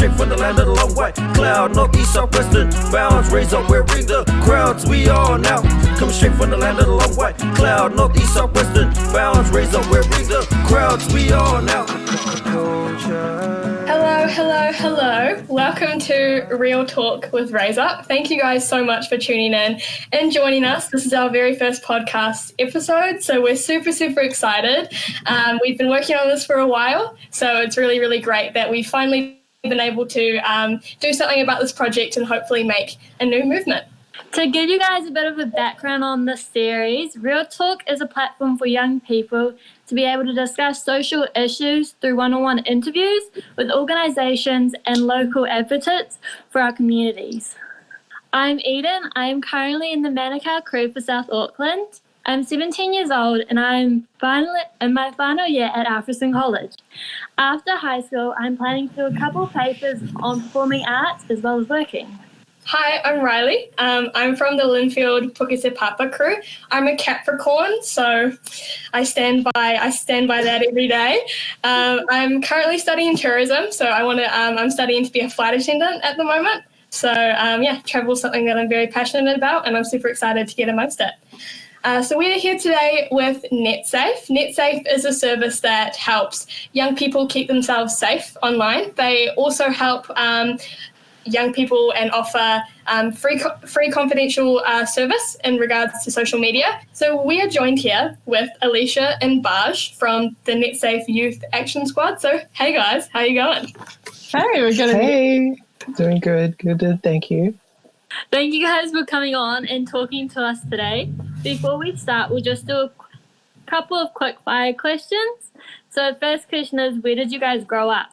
straight from the land of the long white cloud. North, east, south, western bounds. Raise up, we're the crowds. We are now coming straight from the land of the long white cloud. North, east, south, western bounds. Raise up, we're the crowds. We are now. Hello. Welcome to Real Talk with Raise Up. Thank you guys so much for tuning in and joining us. This is our very first podcast episode, so we're super excited. We've been working on this for a while, so it's really, really great that we've finally been able to do something about this project and hopefully make a new movement. To give you guys a bit of a background on this series, Real Talk is a platform for young people to be able to discuss social issues through one-on-one interviews with organisations and local advocates for our communities. I'm Eden. I am currently in the Manukau crew for South Auckland. I'm 17 years old and I'm in my final year at Alfredson College. After high school, I'm planning to do a couple of papers on performing arts as well as working. Hi, I'm Riley. I'm from the Linfield Pukese Papa crew. I'm a Capricorn, so I stand by that every day. I'm currently studying tourism, so I'm studying to be a flight attendant at the moment. So travel is something that I'm very passionate about, and I'm super excited to get amongst it. So we're here today with Netsafe. Netsafe is a service that helps young people keep themselves safe online. They also help young people and offer free confidential service in regards to social media. So we are joined here with Alicia and Baj from the Netsafe Youth Action Squad. So hey guys, how you going? Hey, we're good. Hey, doing good. Thank you. Thank you guys for coming on and talking to us today. Before we start, we'll just do a couple of quick fire questions. So the first question is, where did you guys grow up?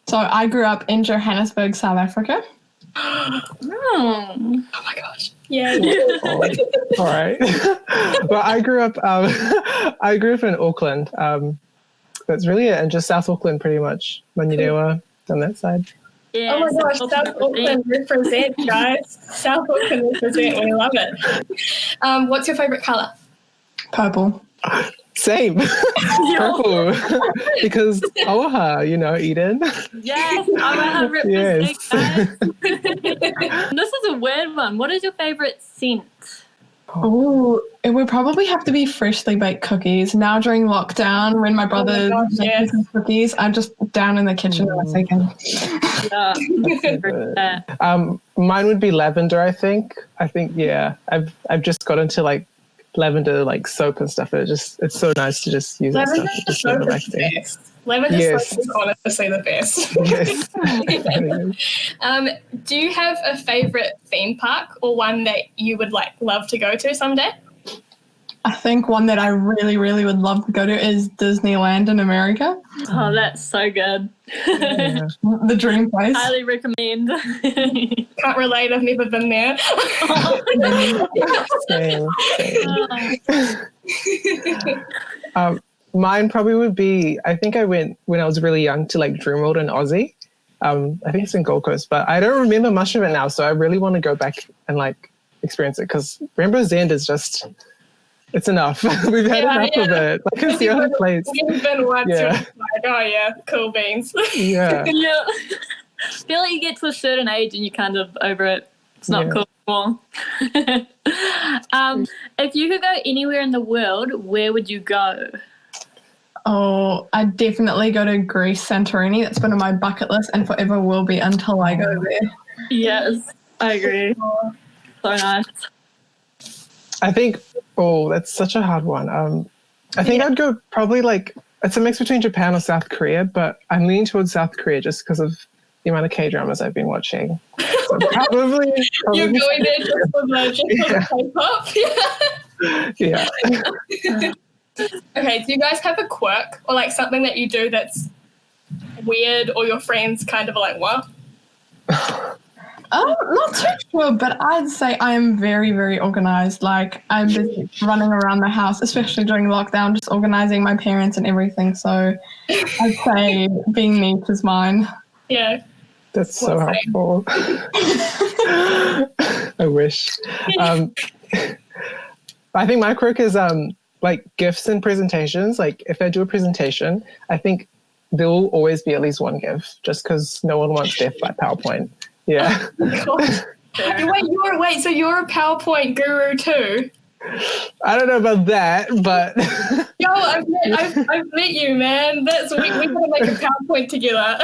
So I grew up in Johannesburg, South Africa. Oh my gosh. Yeah. All right. Well, I grew up in Auckland. That's really it, and just South Auckland, pretty much. Manurewa, on that side. Yeah, oh my gosh, South Auckland represent, guys. South Auckland represent. We love it. What's your favourite colour? Purple. Same. Purple. Because Oaha, Eden. Yes, Oaha represents. Yes. This is a weird one. What is your favourite scent? Oh, it would probably have to be freshly baked cookies. Now during lockdown, when my brother makes some cookies, I'm just down in the kitchen in a second. Mine would be lavender, I think. Yeah. I've just got into lavender soap and stuff. It's so nice to just use that stuff. Lavender soap is the best. Lavender soap is honestly the best. Yes. Do you have a favourite theme park or one that you would love to go to someday? I think one that I really, really would love to go to is Disneyland in America. Oh, that's so good. Yeah. The dream place. Highly recommend. Can't relate, I've never been there. Same. Mine probably would be, I think I went when I was really young to Dreamworld in Aussie. I think it's in Gold Coast, but I don't remember much of it now, so I really want to go back and experience it, because Rainbow's End is just... It's enough. We've had enough of it. It's the other place. You've been once, you're oh yeah, cool beans. Yeah. Yeah. I feel like you get to a certain age and you're kind of over it. It's not cool anymore. If you could go anywhere in the world, where would you go? Oh, I'd definitely go to Greece, Santorini. That's been on my bucket list and forever will be until I go there. Yes, I agree. So nice. I think, that's such a hard one. I think I'd go probably it's a mix between Japan or South Korea, but I'm leaning towards South Korea just because of the amount of K-dramas I've been watching. So probably You're going there just for the K-pop? Yeah. Okay, do you guys have a quirk or something that you do that's weird or your friends kind of what? Not too sure, but I'd say I am very, very organised. I'm busy running around the house, especially during lockdown, just organising my parents and everything. So I'd say being neat is mine. Yeah. That's so helpful. I wish. I think my quirk is gifts and presentations. If I do a presentation, I think there will always be at least one GIF, just because no one wants death by PowerPoint. Yeah. So you're a PowerPoint guru too? I don't know about that, but Yo, I've met you, man. We gotta make a PowerPoint together.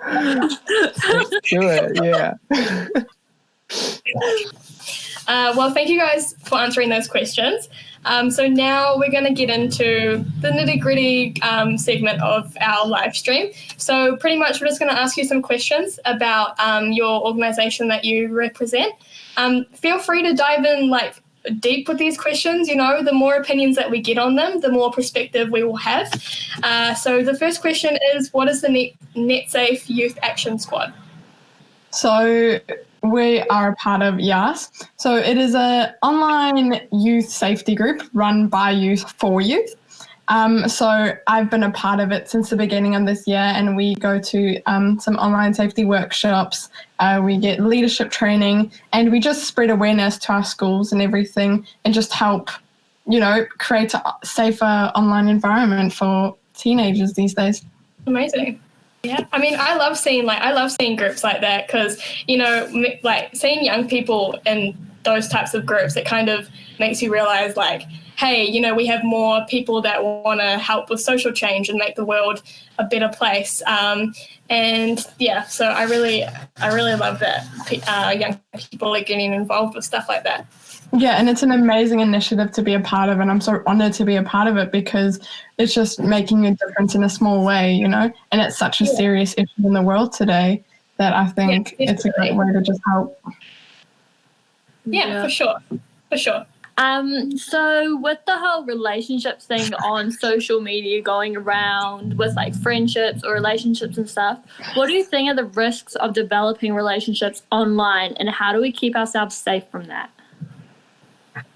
let's do it. Yeah. Well, thank you guys for answering those questions. So now we're going to get into the nitty-gritty segment of our live stream. So pretty much we're just going to ask you some questions about your organisation that you represent. Feel free to dive in deep with these questions. The more opinions that we get on them, the more perspective we will have. So the first question is, what is the Netsafe Youth Action Squad? So we are a part of YAS. So it is an online youth safety group run by youth for youth. So I've been a part of it since the beginning of this year, and we go to some online safety workshops. We get leadership training, and we just spread awareness to our schools and everything, and just help, create a safer online environment for teenagers these days. Amazing. Yeah, I mean, I love seeing groups like that, because seeing young people in those types of groups, it kind of makes you realize hey, we have more people that want to help with social change and make the world a better place. And yeah, so I really love that young people are getting involved with stuff like that. Yeah, and it's an amazing initiative to be a part of, and I'm so honoured to be a part of it, because it's just making a difference in a small way, and it's such a serious issue in the world today that I think it's a great way to just help. Yeah, for sure. So with the whole relationships thing on social media going around with friendships or relationships and stuff, what do you think are the risks of developing relationships online, and how do we keep ourselves safe from that?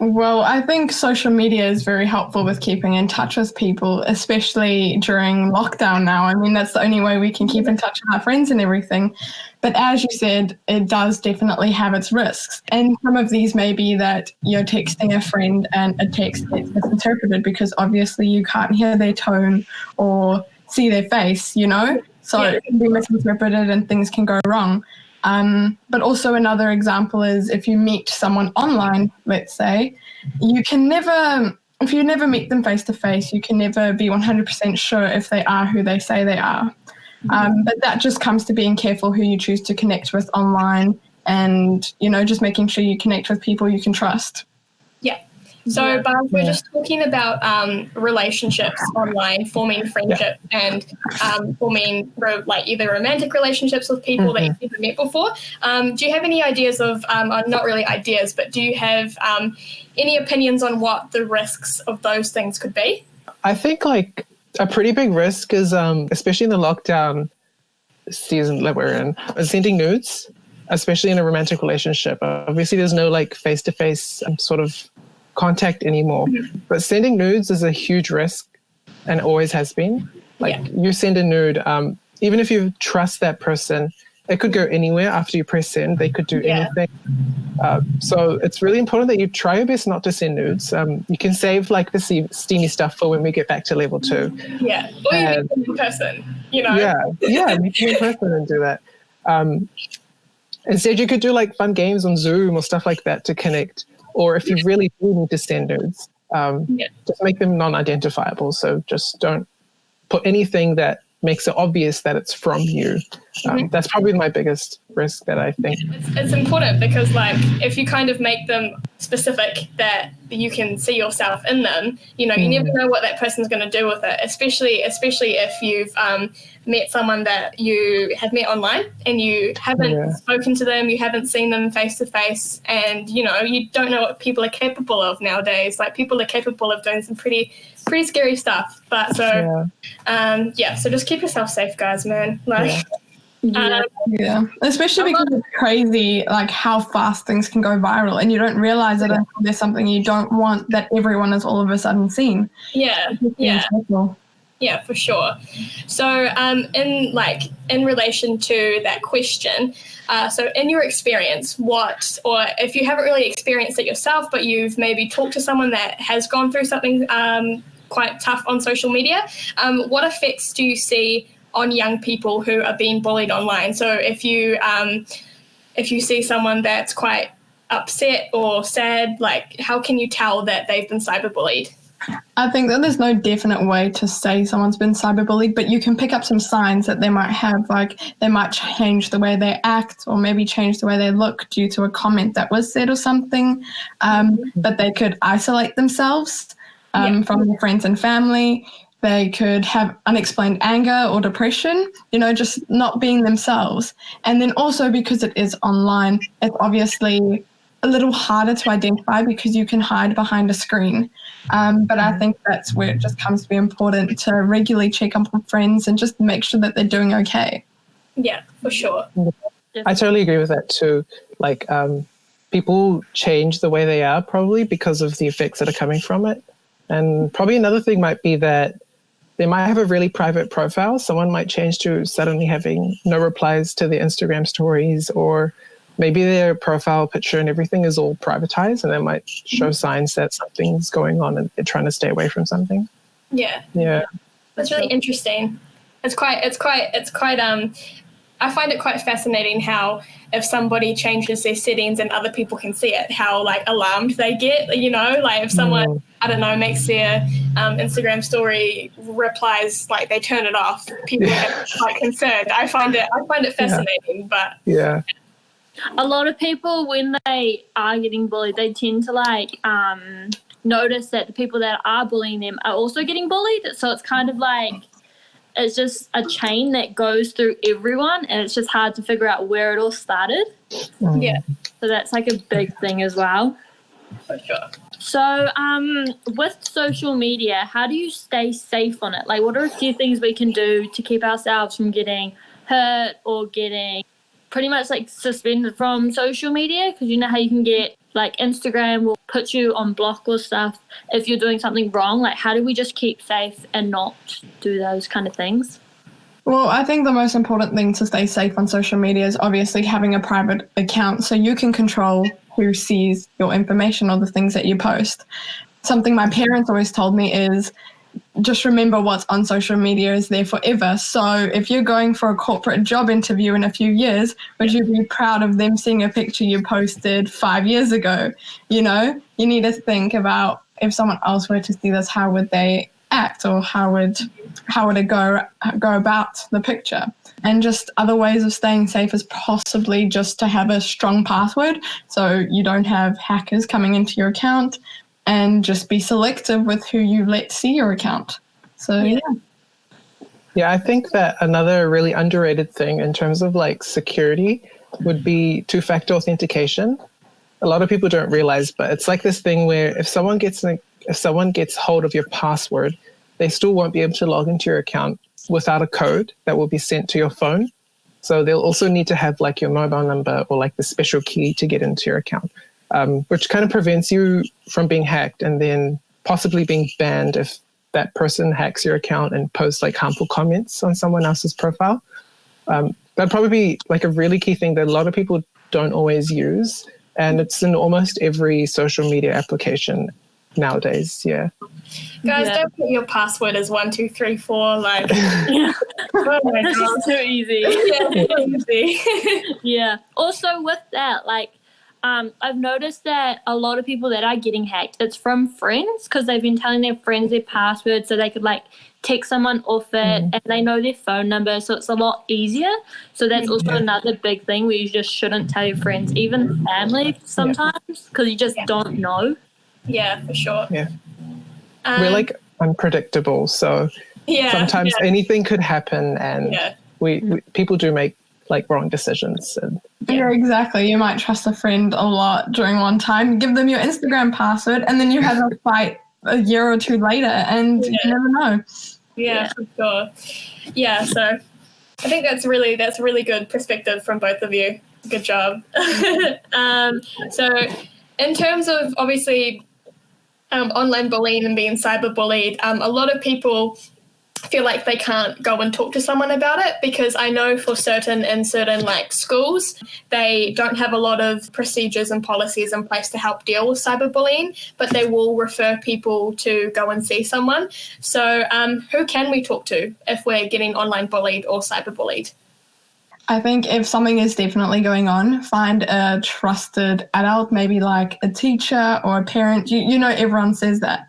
Well, I think social media is very helpful with keeping in touch with people, especially during lockdown now. I mean, that's the only way we can keep in touch with our friends and everything. But as you said, it does definitely have its risks. And some of these may be that you're texting a friend and a text gets misinterpreted because obviously you can't hear their tone or see their face, So it can be misinterpreted and things can go wrong. But also another example is if you meet someone online, let's say, if you never meet them face to face, you can never be 100% sure if they are who they say they are. But that just comes to being careful who you choose to connect with online, and, just making sure you connect with people you can trust. Yeah. So, Barb, we're just talking about relationships online, forming friendships and forming either romantic relationships with people that you've never met before. Do you have any ideas of, not really ideas, but do you have any opinions on what the risks of those things could be? I think a pretty big risk is, especially in the lockdown season that we're in, is sending nudes, especially in a romantic relationship. Obviously, there's no face-to-face sort of contact anymore, but sending nudes is a huge risk, and always has been. You send a nude, even if you trust that person, it could go anywhere after you press send. They could do anything. So it's really important that you try your best not to send nudes. You can save the steamy stuff for when we get back to level 2. Yeah, or you meet them in person, Yeah, meet them in person and do that. Instead, you could do fun games on Zoom or stuff like that to connect. Or if you really do need to send nudes, just make them non-identifiable. So just don't put anything that makes it obvious that it's from you. That's probably my biggest risk that I think. It's important because if you kind of make them specific that you can see yourself in them, you never know what that person's going to do with it, especially if you've met someone that you have met online and you haven't spoken to them, you haven't seen them face to face, and you don't know what people are capable of nowadays. People are capable of doing some pretty scary stuff. But so just keep yourself safe, guys, man. Especially because it's crazy how fast things can go viral, and you don't realize it until there's something you don't want that everyone has all of a sudden seen. Yeah, for sure. So in relation to that question, so in your experience, or if you haven't really experienced it yourself, but you've maybe talked to someone that has gone through something quite tough on social media. What effects do you see on young people who are being bullied online? So if you see someone that's quite upset or sad, like how can you tell that they've been cyberbullied? I think that there's no definite way to say someone's been cyberbullied, but you can pick up some signs that they might have, like they might change the way they act or maybe change the way they look due to a comment that was said or something. But they could isolate themselves from their friends and family. They could have unexplained anger or depression, just not being themselves. And then also because it is online, it's obviously a little harder to identify because you can hide behind a screen. But I think that's where it just comes to be important to regularly check up on friends and just make sure that they're doing okay. Yeah, for sure. I totally agree with that too. Like people change the way they are probably because of the effects that are coming from it. And probably another thing might be that they might have a really private profile. Someone might change to suddenly having no replies to their Instagram stories, or maybe their profile picture and everything is all privatized, and that might show signs that something's going on and they're trying to stay away from something. Yeah. That's really interesting. It's quite I find it quite fascinating how if somebody changes their settings and other people can see it, how like alarmed they get, like if someone, I don't know, makes their Instagram story replies, like they turn it off, people get quite concerned. I find it fascinating, but yeah. A lot of people, when they are getting bullied, they tend to notice that the people that are bullying them are also getting bullied. So it's kind of like it's just a chain that goes through everyone, and it's just hard to figure out where it all started. Yeah. So that's like a big thing as well. For sure. So with social media, how do you stay safe on it? Like, what are a few things we can do to keep ourselves from getting hurt or getting pretty much like suspended from social media? Because you know how you can get like Instagram will put you on block or stuff if you're doing something wrong. Like, how do we just keep safe and not do those kind of things? Well, I think the most important thing to stay safe on social media is obviously having a private account so you can control who sees your information or the things that you post. Something my parents always told me is just remember what's on social media is there forever. So if you're going for a corporate job interview in a few years, would you be proud of them seeing a picture you posted 5 years ago? You need to think about if someone else were to see this, how would they act, or how would it go about the picture? And just other ways of staying safe is possibly just to have a strong password so you don't have hackers coming into your account, and just be selective with who you let see your account. So, yeah. Yeah, I think that another really underrated thing in terms of like security would be two-factor authentication. A lot of people don't realize, but it's like this thing where if someone gets hold of your password, they still won't be able to log into your account without a code that will be sent to your phone. So they'll also need to have like your mobile number or like the special key to get into your account. Which kind of prevents you from being hacked and then possibly being banned if that person hacks your account and posts like harmful comments on someone else's profile. That'd probably be like a really key thing that a lot of people don't always use. And it's in almost every social media application nowadays. Yeah. Guys, don't put your password as 1234. Like, oh my This God. is too easy. Yeah, too easy. Yeah. Also with that, like, I've noticed that a lot of people that are getting hacked, it's from friends because they've been telling their friends their password so they could like text someone off it, and they know their phone number, so it's a lot easier. So that's also another big thing where you just shouldn't tell your friends, even family sometimes, because you just don't know. Yeah, for sure. Yeah. We're like unpredictable, so sometimes anything could happen, and we people do make like wrong decisions. And Yeah, exactly. You might trust a friend a lot during one time, give them your Instagram password, and then you have a fight a year or two later, and you never know. Yeah, for sure. Yeah, so I think that's a really good perspective from both of you. Good job. So in terms of obviously online bullying and being cyberbullied, a lot of people feel like they can't go and talk to someone about it, because I know for certain like schools, they don't have a lot of procedures and policies in place to help deal with cyberbullying, but they will refer people to go and see someone. So who can we talk to if we're getting online bullied or cyberbullied? I think if something is definitely going on, find a trusted adult, maybe like a teacher or a parent. You know, everyone says that.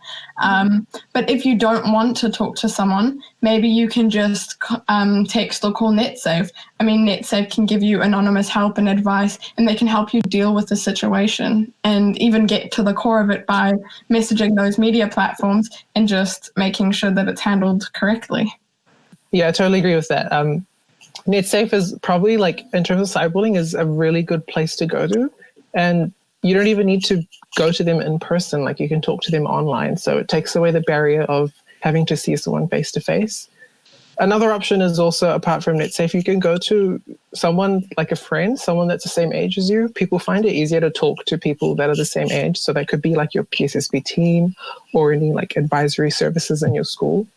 But if you don't want to talk to someone, maybe you can just text or call Netsafe. I mean, Netsafe can give you anonymous help and advice, and they can help you deal with the situation and even get to the core of it by messaging those media platforms and just making sure that it's handled correctly. Yeah, I totally agree with that. Netsafe is probably, like, in terms of cyberbullying, is a really good place to go to. And you don't even need to go to them in person. Like, you can talk to them online. So it takes away the barrier of having to see someone face to face. Another option is also, apart from Netsafe, you can go to someone like a friend, someone that's the same age as you. People find it easier to talk to people that are the same age. So that could be like your PSSB team or any like advisory services in your school.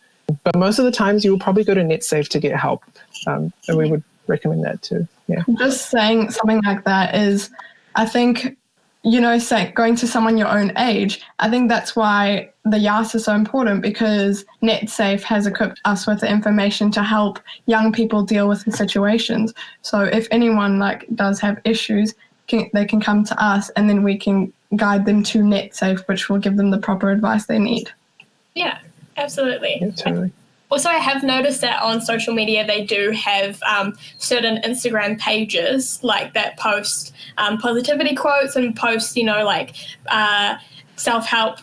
But most of the times you will probably go to Netsafe to get help. And we would recommend that too. Yeah. Just saying something like that is, I think, you know, going to someone your own age, I think that's why the YAS is so important, because Netsafe has equipped us with the information to help young people deal with the situations. So if anyone like does have issues, they can come to us, and then we can guide them to Netsafe, which will give them the proper advice they need. Yeah, absolutely. Yeah, totally. Also, I have noticed that on social media, they do have certain Instagram pages like that post positivity quotes and post, you know, like self-help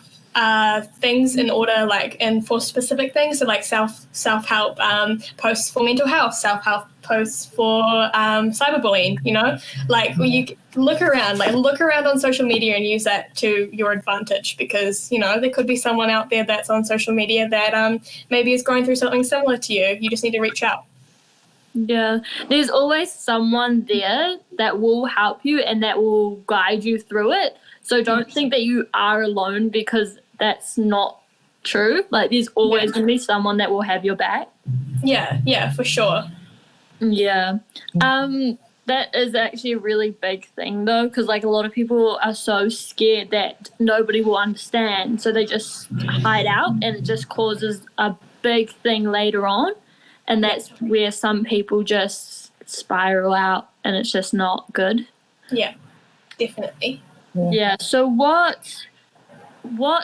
things in order, like, and for specific things. So like self-help posts for mental health, self-help posts for cyberbullying, you know, like you look around on social media and use that to your advantage, because, you know, there could be someone out there that's on social media that maybe is going through something similar to you. You just need to reach out. Yeah, there's always someone there that will help you and that will guide you through it. So don't think that you are alone, because that's not true. Like, there's always going to be someone that will have your back. Yeah, for sure. Yeah. That is actually a really big thing, though, because, like, a lot of people are so scared that nobody will understand, so they just hide out, and it just causes a big thing later on, and that's where some people just spiral out, and it's just not good. Yeah, definitely. Yeah. So what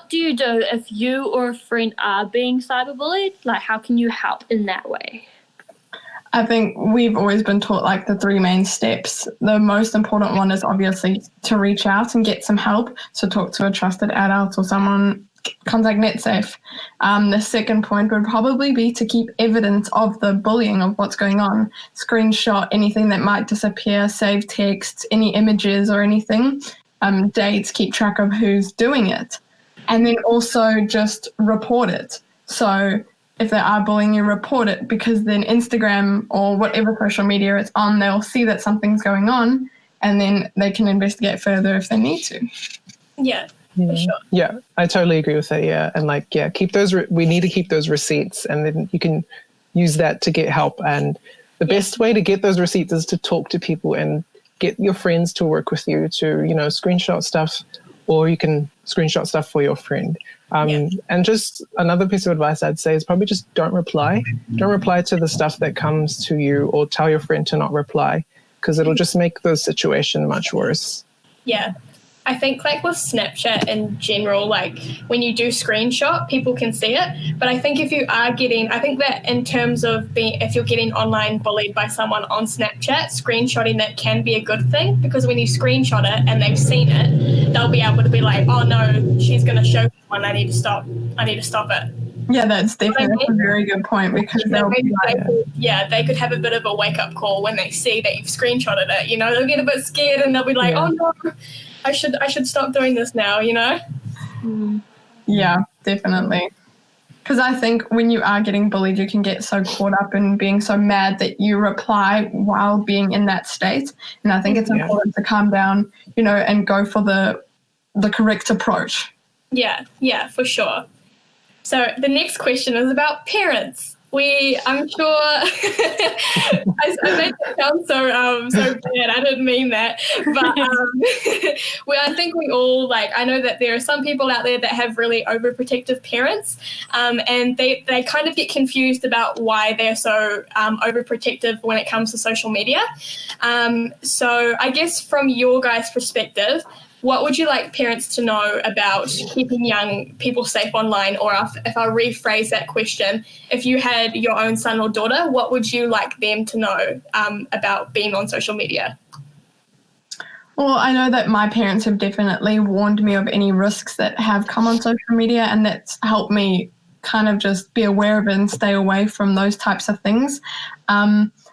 do you do if you or a friend are being cyberbullied? Like, how can you help in that way? I think we've always been taught like the 3 main steps. The most important one is obviously to reach out and get some help. So talk to a trusted adult or someone, contact Netsafe. The second point would probably be to keep evidence of the bullying, of what's going on. Screenshot anything that might disappear, save texts, any images or anything. Dates, keep track of who's doing it. And then also just report it. So if they are bullying you, report it, because then Instagram or whatever social media it's on, they'll see that something's going on, and then they can investigate further if they need to. Yeah, for sure. Yeah, I totally agree with that. Yeah, and like, yeah, keep those. We need to keep those receipts, and then you can use that to get help. And the best way to get those receipts is to talk to people and get your friends to work with you to, you know, screenshot stuff, or you can screenshot stuff for your friend. And just another piece of advice I'd say is probably just don't reply. Don't reply to the stuff that comes to you, or tell your friend to not reply, because it'll just make the situation much worse. Yeah. I think like with Snapchat in general, like when you do screenshot, people can see it. But I think if you are I think that in terms of if you're getting online bullied by someone on Snapchat, screenshotting that can be a good thing, because when you screenshot it and they've seen it, they'll be able to be like, oh no, she's going to show someone, I need to stop it. Yeah, that's definitely a very good point, because they'll be like, they could have a bit of a wake-up call when they see that you've screenshotted it. You know, they'll get a bit scared and they'll be like, oh no, I should stop doing this now, you know? Yeah, definitely. Because I think when you are getting bullied, you can get so caught up in being so mad that you reply while being in that state. And I think it's important to calm down, you know, and go for the correct approach. Yeah, for sure. So the next question is about parents. I'm sure I made it sound so bad. I didn't mean that, but I think we all I know that there are some people out there that have really overprotective parents, and they kind of get confused about why they're so overprotective when it comes to social media. So I guess from your guys' perspective, what would you like parents to know about keeping young people safe online? Or if I rephrase that question, if you had your own son or daughter, what would you like them to know about being on social media? Well, I know that my parents have definitely warned me of any risks that have come on social media, and that's helped me kind of just be aware of it and stay away from those types of things.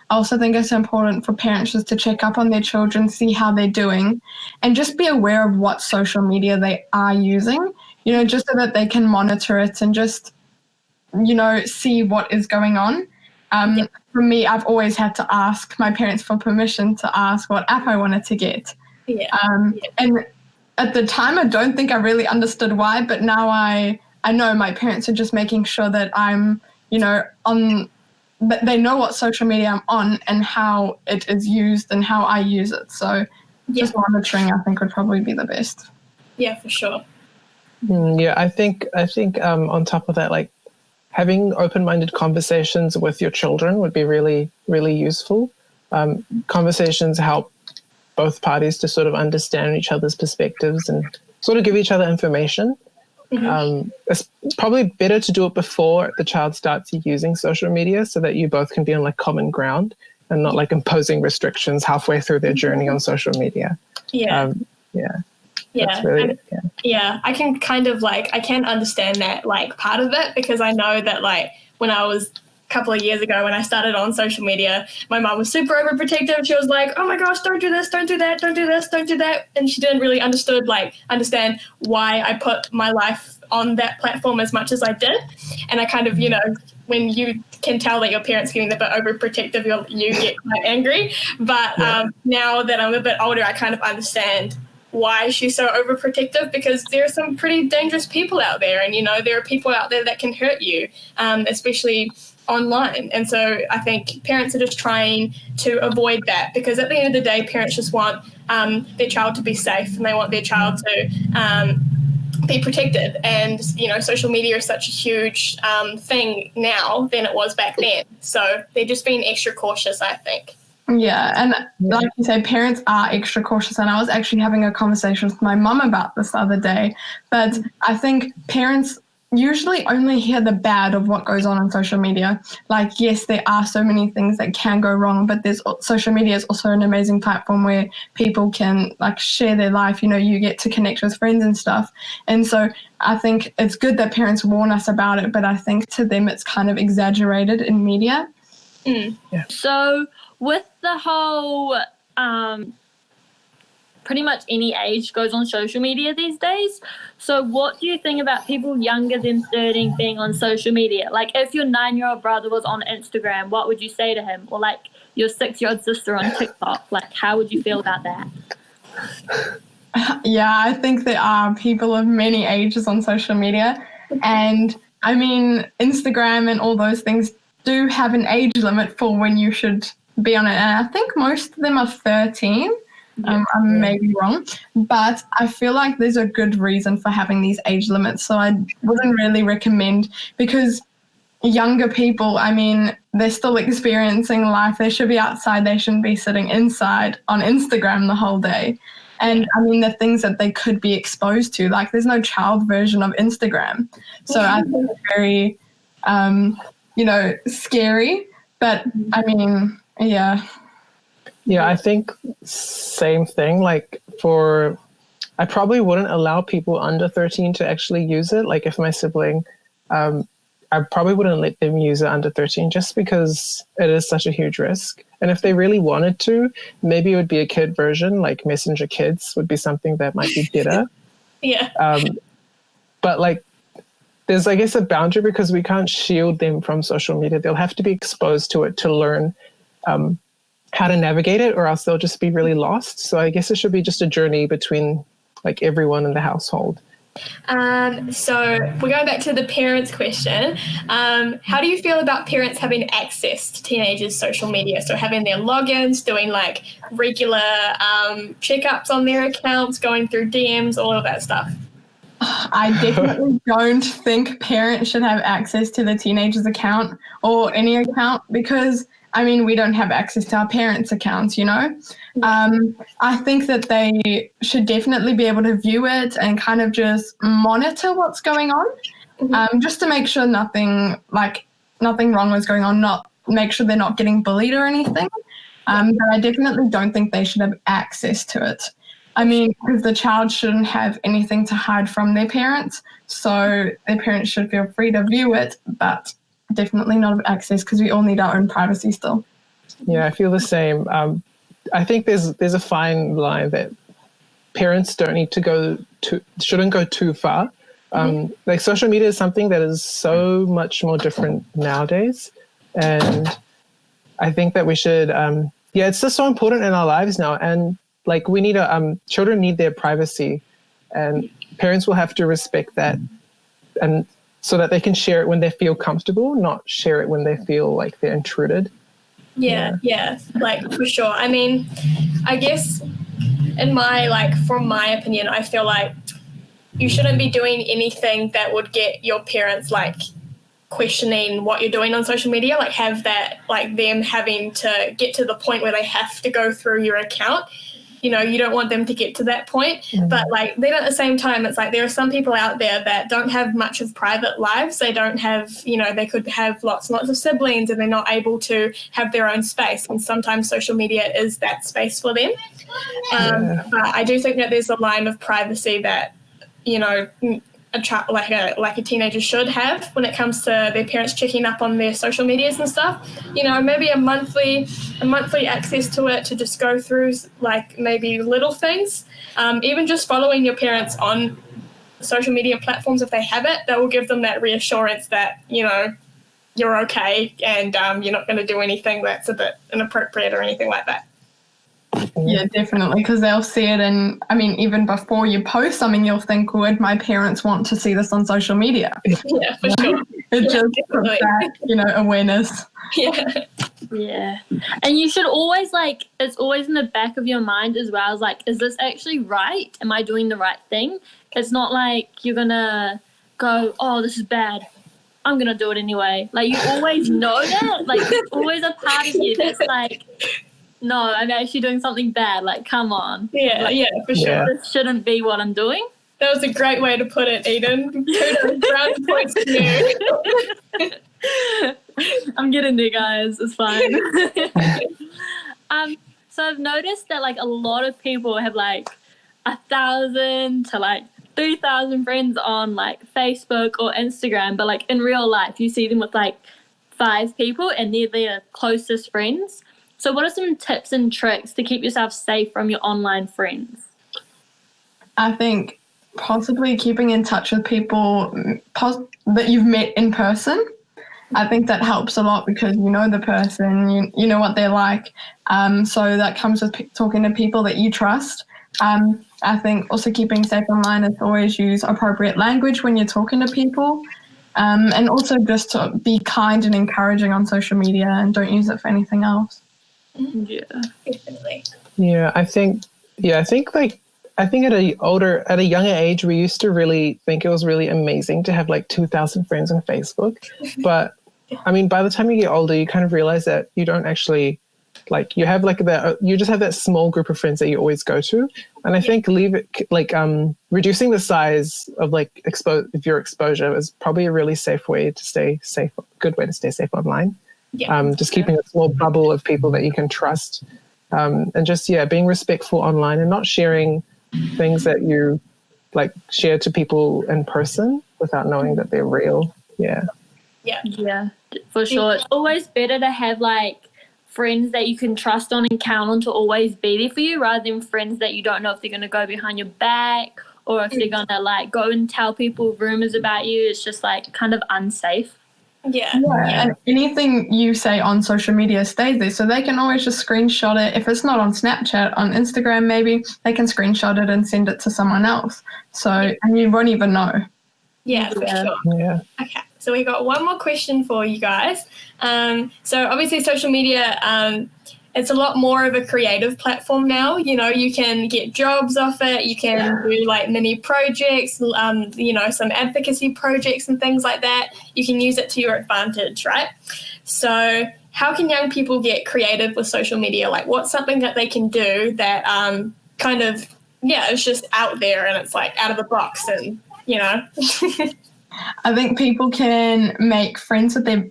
I also think it's important for parents just to check up on their children, see how they're doing, and just be aware of what social media they are using, just so that they can monitor it and just, see what is going on. For me, I've always had to ask my parents for permission to ask what app I wanted to get. And at the time, I don't think I really understood why, but now I know my parents are just making sure that I'm, they know what social media I'm on and how it is used and how I use it. So just monitoring, I think, would probably be the best. Yeah, for sure. I think on top of that, having open-minded conversations with your children would be really, really useful. Conversations help both parties to sort of understand each other's perspectives and sort of give each other information. It's probably better to do it before the child starts using social media so that you both can be on common ground and not imposing restrictions halfway through their journey on social media. That's really I can kind of I can understand that part of it, because I know that when I was a couple of years ago when I started on social media, my mom was super overprotective. She was like, oh my gosh, don't do this, don't do that, don't do this, don't do that. And she didn't really understand why I put my life on that platform as much as I did. And I kind of, when you can tell that your parents getting a bit overprotective, you get quite angry. But now that I'm a bit older, I kind of understand why she's so overprotective, because there are some pretty dangerous people out there, and there are people out there that can hurt you, especially online. And so I think parents are just trying to avoid that, because at the end of the day, parents just want their child to be safe, and they want their child to be protected. And social media is such a huge thing now than it was back then, so they're just being extra cautious, I think. Yeah, and like you say, parents are extra cautious, and I was actually having a conversation with my mum about this the other day, but I think parents usually only hear the bad of what goes on social media. Yes, there are so many things that can go wrong, but social media is also an amazing platform where people can share their life. You get to connect with friends and stuff. And so I think it's good that parents warn us about it, but I think to them it's kind of exaggerated in media. So with the whole pretty much any age goes on social media these days. So what do you think about people younger than 13 being on social media? If your 9-year-old brother was on Instagram, what would you say to him? Or your 6-year-old sister on TikTok, how would you feel about that? Yeah, I think there are people of many ages on social media. And I mean, Instagram and all those things do have an age limit for when you should be on it. And I think most of them are 13. I may be wrong, but I feel like there's a good reason for having these age limits. So I wouldn't really recommend, because younger people, I mean, they're still experiencing life. They should be outside. They shouldn't be sitting inside on Instagram the whole day. And I mean, the things that they could be exposed to, there's no child version of Instagram. So I think it's very, scary. But I mean, yeah. Yeah, I think same thing. I probably wouldn't allow people under 13 to actually use it. If my sibling, I probably wouldn't let them use it under 13, just because it is such a huge risk. And if they really wanted to, maybe it would be a kid version, Messenger Kids would be something that might be better. But there's, I guess, a boundary, because we can't shield them from social media. They'll have to be exposed to it to learn how to navigate it, or else they'll just be really lost. So I guess it should be just a journey between everyone in the household. So we're going back to the parents question. How do you feel about parents having access to teenagers' social media? So having their logins, doing like regular checkups on their accounts, going through DMs, all of that stuff. I definitely don't think parents should have access to the teenager's account or any account because, I mean, we don't have access to our parents' accounts, you know? I think that they should definitely be able to view it and kind of just monitor what's going on, just to make sure nothing wrong is going on, not make sure they're not getting bullied or anything. But I definitely don't think they should have access to it. I mean, because the child shouldn't have anything to hide from their parents, so their parents should feel free to view it, but definitely not have access because we all need our own privacy still. Yeah, I feel the same. I think there's a fine line that parents don't need to shouldn't go too far. Like social media is something that is so much more different nowadays, and I think that we should. It's just so important in our lives now, and like we need children need their privacy, and parents will have to respect that, and so that they can share it when they feel comfortable, not share it when they feel like they're intruded. Yeah, like for sure. I mean, I guess from my opinion, I feel like you shouldn't be doing anything that would get your parents like questioning what you're doing on social media, like have that like them having to get to the point where they have to go through your account. You know, you don't want them to get to that point, but like then at the same time, it's like there are some people out there that don't have much of private lives. They don't have, you know, they could have lots and lots of siblings and they're not able to have their own space. And sometimes social media is that space for them. But I do think that there's a line of privacy that, you know, a teenager should have when it comes to their parents checking up on their social medias and stuff. You know, maybe a monthly access to it to just go through like maybe little things. Even just following your parents on social media platforms if they have it, that will give them that reassurance that, you know, you're okay and you're not going to do anything that's a bit inappropriate or anything like that. Yeah, definitely, because they'll see it, and I mean, even before you post something, you'll think, would my parents want to see this on social media? Yeah, for sure. It just puts that, you know, awareness. Yeah. And you should always it's always in the back of your mind as well, like, is this actually right? Am I doing the right thing? It's not like you're gonna go, oh, this is bad, I'm gonna do it anyway. Like, you always know that, like, there's always a part of you that's like, no, I'm actually doing something bad. Like, come on. Yeah, for sure. This shouldn't be what I'm doing. That was a great way to put it, Eden. Brownie points to you. I'm getting there, guys. It's fine. So I've noticed that like a lot of people have like 1,000 to like 3,000 friends on like Facebook or Instagram, but like in real life, you see them with like 5 people and they're their closest friends. So what are some tips and tricks to keep yourself safe from your online friends? I think possibly keeping in touch with people that you've met in person. I think that helps a lot because you know the person, you know what they're like. So that comes with talking to people that you trust. I think also keeping safe online is always use appropriate language when you're talking to people. And also just to be kind and encouraging on social media and don't use it for anything else. Yeah, definitely. Yeah, I think at a younger age, we used to really think it was really amazing to have like 2,000 friends on Facebook. But I mean, by the time you get older, you kind of realize that you don't actually like, you have like you just have that small group of friends that you always go to. And I think reducing the size of like your exposure is probably a really safe way to stay safe, good way to stay safe online. Just keeping a small bubble of people that you can trust, and just being respectful online and not sharing things that you like share to people in person without knowing that they're real. Yeah, for sure. It's always better to have like friends that you can trust on and count on to always be there for you, rather than friends that you don't know if they're going to go behind your back or if they're going to like go and tell people rumors about you. It's just like kind of unsafe. Yeah. And anything you say on social media stays there. So they can always just screenshot it. If it's not on Snapchat, on Instagram maybe, they can screenshot it and send it to someone else. So, and you won't even know. Yeah, for sure. Yeah. Okay, so we got one more question for you guys. So obviously social media, it's a lot more of a creative platform now. You know, you can get jobs off it. You can do like mini projects, you know, some advocacy projects and things like that. You can use it to your advantage, right? So how can young people get creative with social media? Like what's something that they can do that kind of, it's just out there and it's like out of the box and, you know. I think people can make friends with their,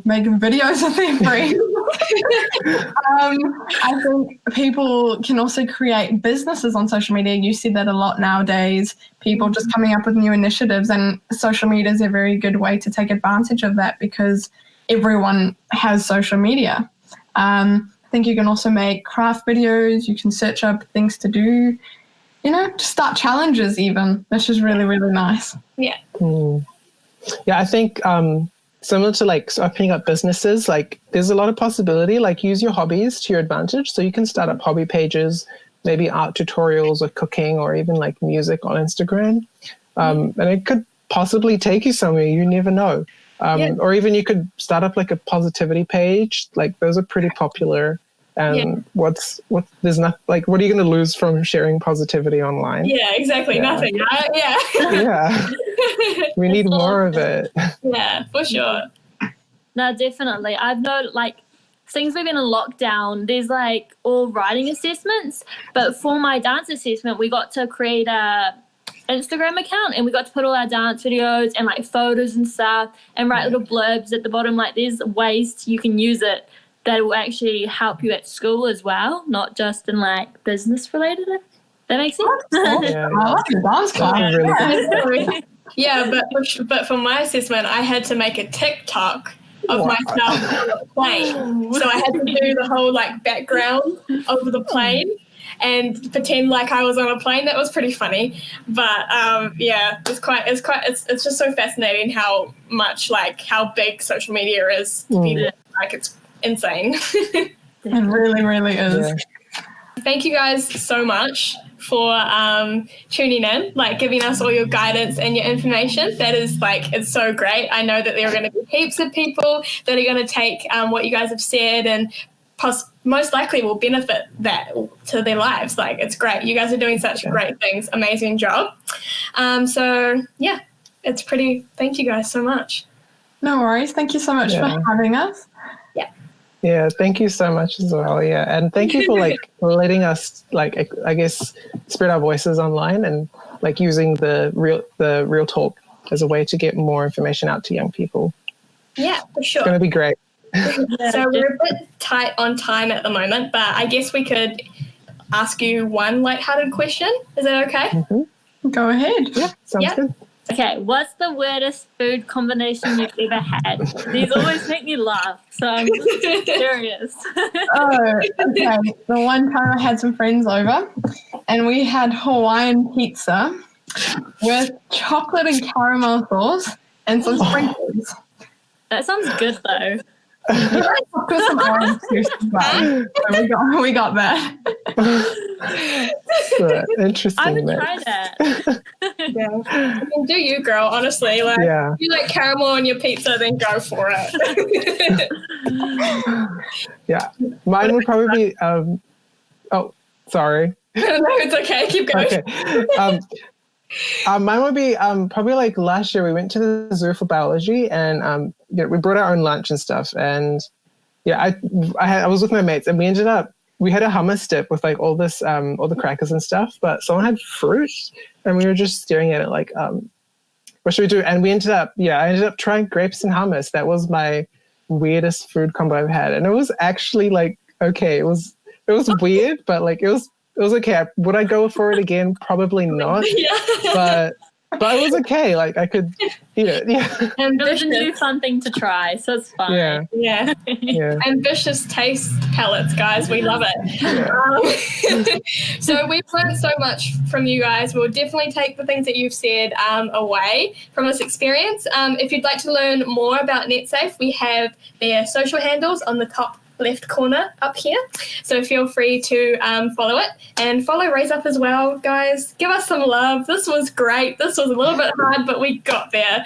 make videos with their friends. I think people can also create businesses on social media. You see that a lot nowadays, people just coming up with new initiatives, and social media is a very good way to take advantage of that because everyone has social media. I think you can also make craft videos. You can search up things to do, you know, to start challenges even, which is really, really nice. Yeah. Yeah, I think similar to like opening up businesses, like there's a lot of possibility, like use your hobbies to your advantage. So you can start up hobby pages, maybe art tutorials or cooking or even like music on Instagram. And it could possibly take you somewhere, you never know. Or even you could start up like a positivity page. Like those are pretty popular. And there's not like, what are you going to lose from sharing positivity online? Yeah, exactly. Nothing, right? Yeah. Yeah. We need more of it. Yeah, for sure. No, definitely. I've known, like, since we've been in lockdown, there's like all writing assessments. But for my dance assessment, we got to create a Instagram account and we got to put all our dance videos and like photos and stuff and write little blurbs at the bottom. Like there's ways you can use it that will actually help you at school as well, not just in like business related. That makes sense. Yeah. I like the dance class. Really Yeah, but for my assessment, I had to make a TikTok of myself on the plane. So I had to do the whole like background of the plane and pretend like I was on a plane. That was pretty funny. But it's just so fascinating how much like how big social media is to people. Like it's insane. It really, really is. Yeah. Thank you guys so much for tuning in, like giving us all your guidance and your information. That is like, it's so great. I know that there are going to be heaps of people that are going to take what you guys have said and most likely will benefit that to their lives. Like it's great. You guys are doing such great things. Amazing job. It's pretty, thank you guys so much. No worries. Thank you so much for having us. Yeah, thank you so much as well. Yeah, and thank you for like letting us like I guess spread our voices online and like using the real talk as a way to get more information out to young people. Yeah, for sure. It's going to be great. So we're a bit tight on time at the moment, but I guess we could ask you one lighthearted question. Is that okay? Mm-hmm. Go ahead. Yeah, sounds good. Okay, what's the weirdest food combination you've ever had? These always make me laugh, so I'm curious. Okay. The one time I had some friends over and we had Hawaiian pizza with chocolate and caramel sauce and some sprinkles. That sounds good, though. Put some orange juice as well. So we got that. Interesting. I would try that. I mean, do you, girl? Honestly, like if you like caramel on your pizza, then go for it. Yeah, mine would probably be. Sorry. No, it's okay. Keep going. Okay. Mine would be probably like last year we went to the zoo for biology and we brought our own lunch and stuff and I was with my mates and we had a hummus dip with like all the crackers and stuff, but someone had fruit and we were just staring at it like what should we do? And I ended up trying grapes and hummus. That was my weirdest food combo I've had, and it was actually like okay. It was weird, but like it was okay. Would I go for it again? Probably not. But But it was okay. Like I could eat it. Yeah. It was a new fun thing to try, so it's fun. Yeah. Yeah. Yeah. Ambitious taste palettes, guys. We love it. So we've learned so much from you guys. We'll definitely take the things that you've said away from this experience. If you'd like to learn more about Netsafe, we have their social handles on the top left corner up here. So feel free to follow it and follow Raise Up as well, guys. Give us some love. This was great. This was a little bit hard, but we got there.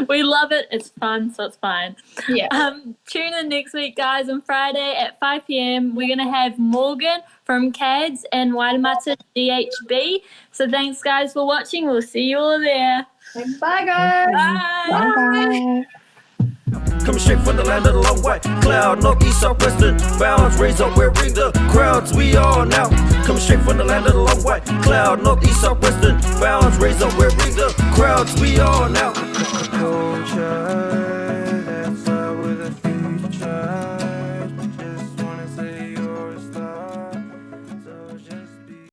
We love it. It's fun, so it's fine. Yeah. Tune in next week, guys, on Friday at 5 p.m. We're going to have Morgan from CADS and Waitemata DHB. So thanks, guys, for watching. We'll see you all there. Bye, guys. Bye. Bye. Coming straight from the land of the long white cloud, north, east, south, western bounds. Raise up, we're ring the crowds. We are now. Coming straight from the land of the long white cloud, north, east, south, western bounds. Raise up, we're ring the crowds. We are now. Culture.